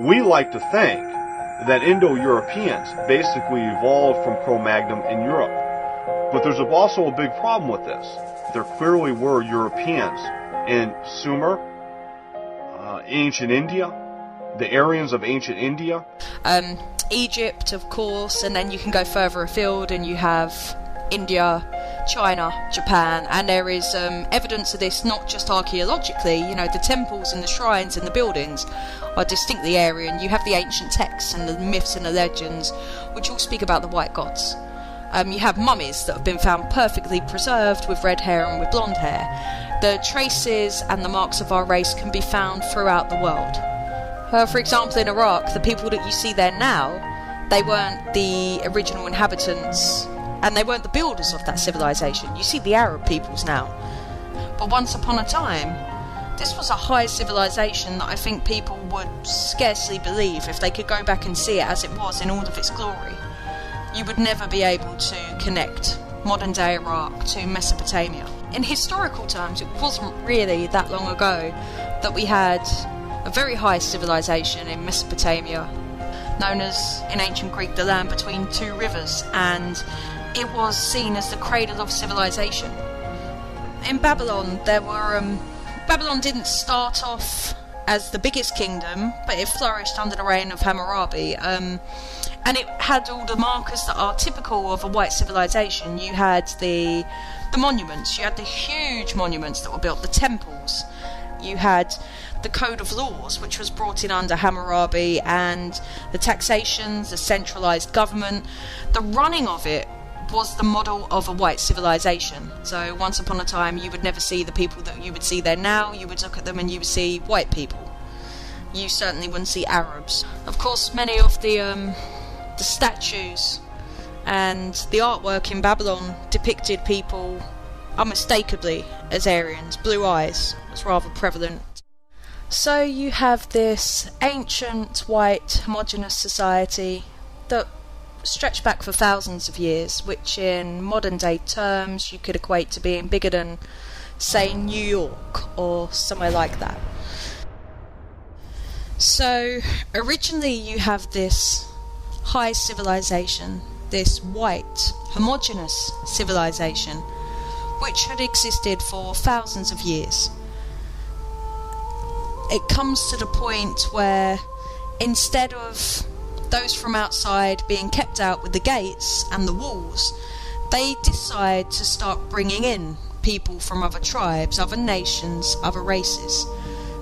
We like to think that Indo-Europeans basically evolved from Cro-Magnon in Europe. But there's also a big problem with this. There clearly were Europeans in Sumer, ancient India, the Aryans of ancient India. Egypt, of course, and then you can go further afield and you have India, China, Japan, and there is evidence of this not just archaeologically. You know, the temples and the shrines and the buildings are distinctly Aryan. You have the ancient texts and the myths and the legends which all speak about the white gods. You have mummies that have been found perfectly preserved with red hair and with blonde hair. The traces and the marks of our race can be found throughout the world. For example, in Iraq, the people that you see there now, they weren't the original inhabitants and they weren't the builders of that civilization. You see the Arab peoples now. But once upon a time, this was a high civilization that I think people would scarcely believe if they could go back and see it as it was in all of its glory. You would never be able to connect modern day Iraq to Mesopotamia. In historical terms, it wasn't really that long ago that we had a very high civilization in Mesopotamia, known as, in ancient Greek, the land between two rivers, and it was seen as the cradle of civilization. In Babylon, Babylon didn't start off as the biggest kingdom, but it flourished under the reign of Hammurabi, and it had all the markers that are typical of a white civilization. You had the monuments, you had the huge monuments that were built, the temples, you had the code of laws, which was brought in under Hammurabi, and the taxations, the centralised government. The running of it was the model of a white civilization. So once upon a time, you would never see the people that you would see there now. You would look at them and you would see white people. You certainly wouldn't see Arabs. Of course, many of the statues and the artwork in Babylon depicted people unmistakably as Aryans. Blue eyes was rather prevalent. So you have this ancient white homogeneous society that stretched back for thousands of years, which in modern day terms you could equate to being bigger than, say, New York or somewhere like that. So originally you have this high civilization, this white homogeneous civilization, which had existed for thousands of years. It comes to the point where instead of those from outside being kept out with the gates and the walls, they decide to start bringing in people from other tribes, other nations, other races.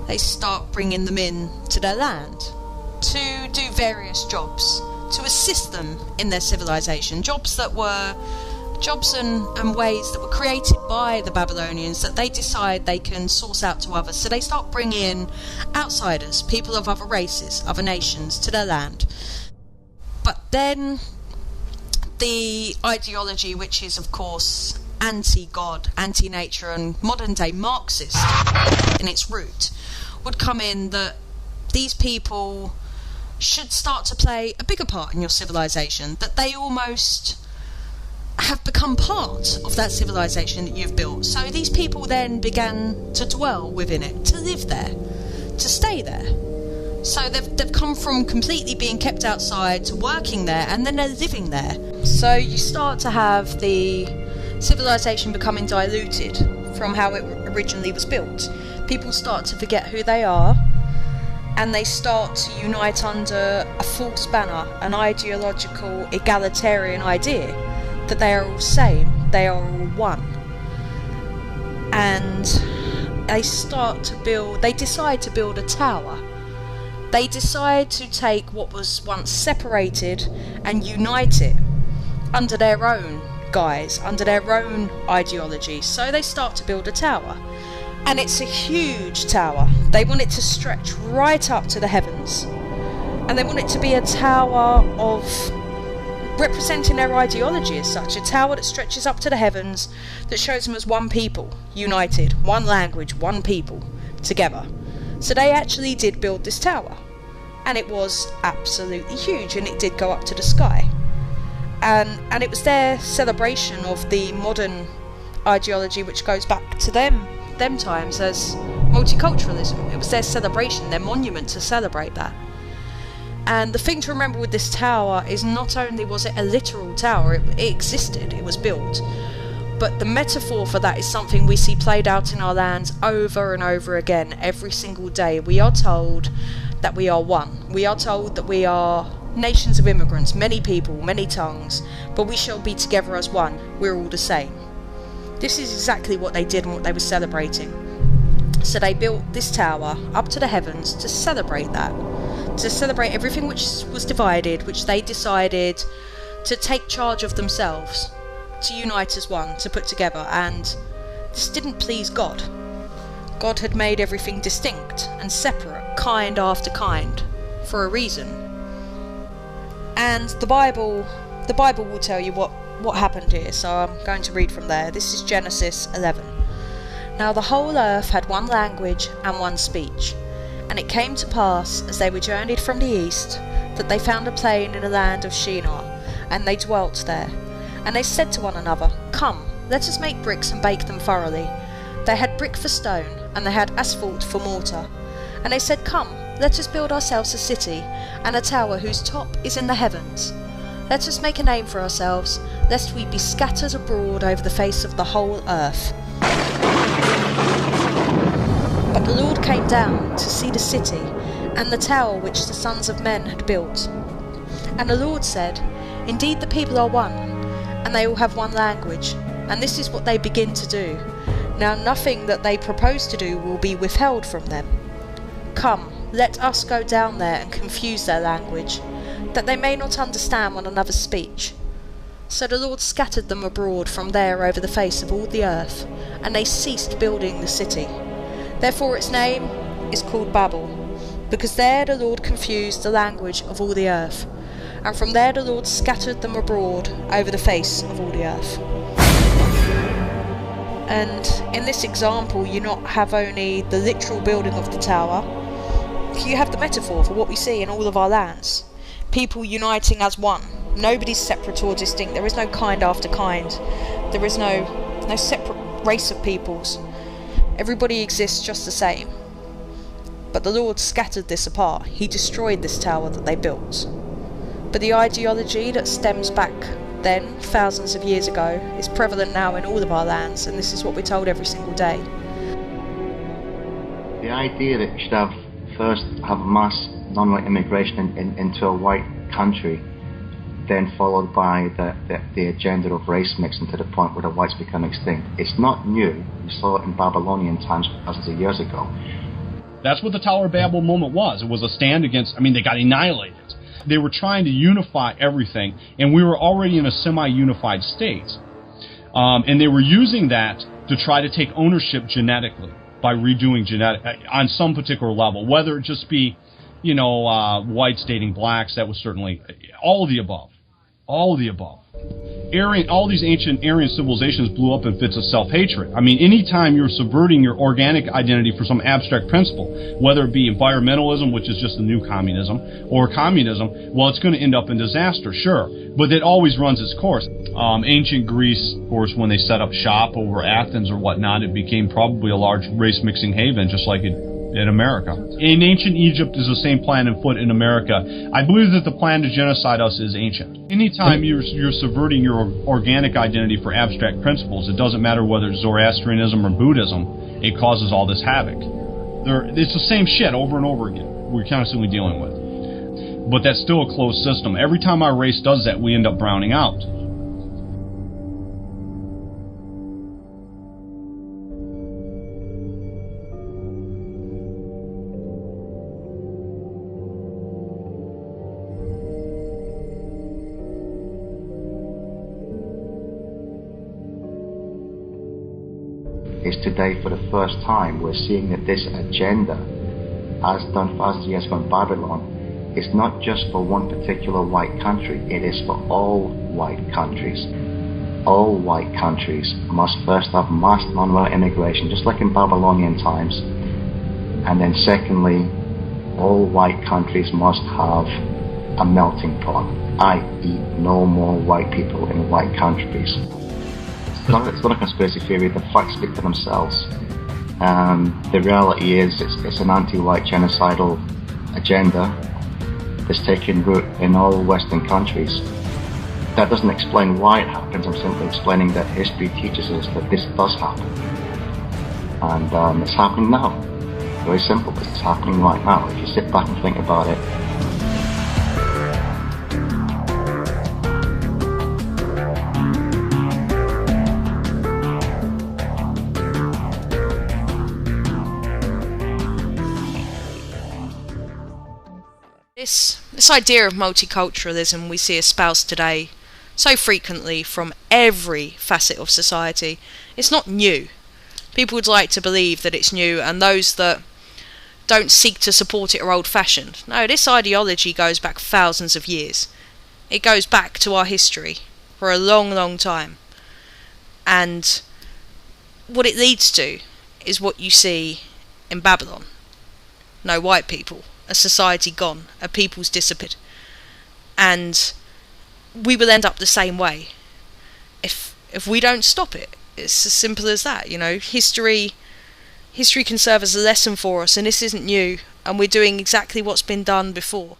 They start bringing them in to their land to do various jobs, to assist them in their civilization, jobs that were jobs and ways that were created by the Babylonians that they decide they can source out to others. So they start bringing in outsiders, people of other races, other nations, to their land. But then the ideology, which is of course anti-God, anti-nature and modern day Marxist in its root, would come in that these people should start to play a bigger part in your civilization, that they almost have become part of that civilization that you've built. So these people then began to dwell within it, to live there, to stay there. So they've come from completely being kept outside to working there, and then they're living there. So you start to have the civilization becoming diluted from how it originally was built. People start to forget who they are, and they start to unite under a false banner, an ideological egalitarian idea that they are all same, they are all one. And they decide to build a tower. They decide to take what was once separated and unite it under their own guise, under their own ideology. So they start to build a tower. And it's a huge tower. They want it to stretch right up to the heavens. And they want it to be a tower of representing their ideology as such, a tower that stretches up to the heavens, that shows them as one people, united, one language, one people, together. So they actually did build this tower, and it was absolutely huge, and it did go up to the sky. And it was their celebration of the modern ideology, which goes back to them times as multiculturalism. It was their celebration, their monument to celebrate that. And the thing to remember with this tower is not only was it a literal tower, it existed, it was built, but the metaphor for that is something we see played out in our lands over and over again every single day. We are told that we are one. We are told that we are nations of immigrants, many people, many tongues, but we shall be together as one. We're all the same. This is exactly what they did and what they were celebrating. So they built this tower up to the heavens to celebrate that. To celebrate everything which was divided, which they decided to take charge of themselves, to unite as one, to put together, and this didn't please God. God had made everything distinct and separate, kind after kind, for a reason. And the Bible will tell you what happened here, so I'm going to read from there. This is Genesis 11. Now the whole earth had one language and one speech. And it came to pass, as they were journeyed from the east, that they found a plain in the land of Shinar, and they dwelt there. And they said to one another, Come, let us make bricks and bake them thoroughly. They had brick for stone, and they had asphalt for mortar. And they said, Come, let us build ourselves a city, and a tower whose top is in the heavens. Let us make a name for ourselves, lest we be scattered abroad over the face of the whole earth. But the Lord came down to see the city, and the tower which the sons of men had built. And the Lord said, Indeed the people are one, and they all have one language, and this is what they begin to do. Now nothing that they propose to do will be withheld from them. Come, let us go down there and confuse their language, that they may not understand one another's speech. So the Lord scattered them abroad from there over the face of all the earth, and they ceased building the city. Therefore its name is called Babel, because there the Lord confused the language of all the earth, and from there the Lord scattered them abroad over the face of all the earth. And in this example you not have only the literal building of the tower, you have the metaphor for what we see in all of our lands. People uniting as one. Nobody's separate or distinct. There is no kind after kind. There is no separate race of peoples. Everybody exists just the same. But the Lord scattered this apart. He destroyed this tower that they built. But the ideology that stems back then, thousands of years ago, is prevalent now in all of our lands, and this is what we're told every single day. The idea that you should first have mass non-white immigration into a white country, then followed by the agenda of race mixing to the point where the whites become extinct. It's not new. We saw it in Babylonian times thousands of years ago. That's what the Tower of Babel moment was. It was a stand against, they got annihilated. They were trying to unify everything, and we were already in a semi-unified state. And they were using that to try to take ownership genetically by redoing genetic on some particular level, whether it just be, whites dating blacks. That was certainly all of the above. All of the above. All these ancient Aryan civilizations blew up in fits of self-hatred. Anytime you're subverting your organic identity for some abstract principle, whether it be environmentalism, which is just the new communism, or communism, well, it's going to end up in disaster, sure. But it always runs its course. Ancient Greece, of course, when they set up shop over Athens or whatnot, it became probably a large race-mixing haven, just like in America. In ancient Egypt is the same plan afoot in America. I believe that the plan to genocide us is ancient. Anytime you're subverting your organic identity for abstract principles, it doesn't matter whether it's Zoroastrianism or Buddhism, it causes all this havoc. It's the same shit over and over again we're constantly dealing with. But that's still a closed system. Every time our race does that, we end up browning out. Is today, for the first time, we're seeing that this agenda, as done thousands of years ago in Babylon, is not just for one particular white country, it is for all white countries. All white countries must first have mass non-white immigration, just like in Babylonian times. And then secondly, all white countries must have a melting pot, i.e. no more white people in white countries. It's not a conspiracy theory, the facts speak for themselves. The reality is it's an anti-white genocidal agenda, that's taking root in all Western countries. That doesn't explain why it happens. I'm simply explaining that history teaches us that this does happen. And it's happening now. Very simple, but it's happening right now. If you sit back and think about it. This idea of multiculturalism we see espoused today so frequently from every facet of society. It's not new. People would like to believe that it's new, and those that don't seek to support it are old-fashioned. No, this ideology goes back thousands of years. It goes back to our history for a long, long time. And what it leads to is what you see in Babylon. No white people, a society gone, a people's disappeared. And we will end up the same way if we don't stop it. It's as simple as that, you know. History can serve as a lesson for us, and this isn't new, and we're doing exactly what's been done before.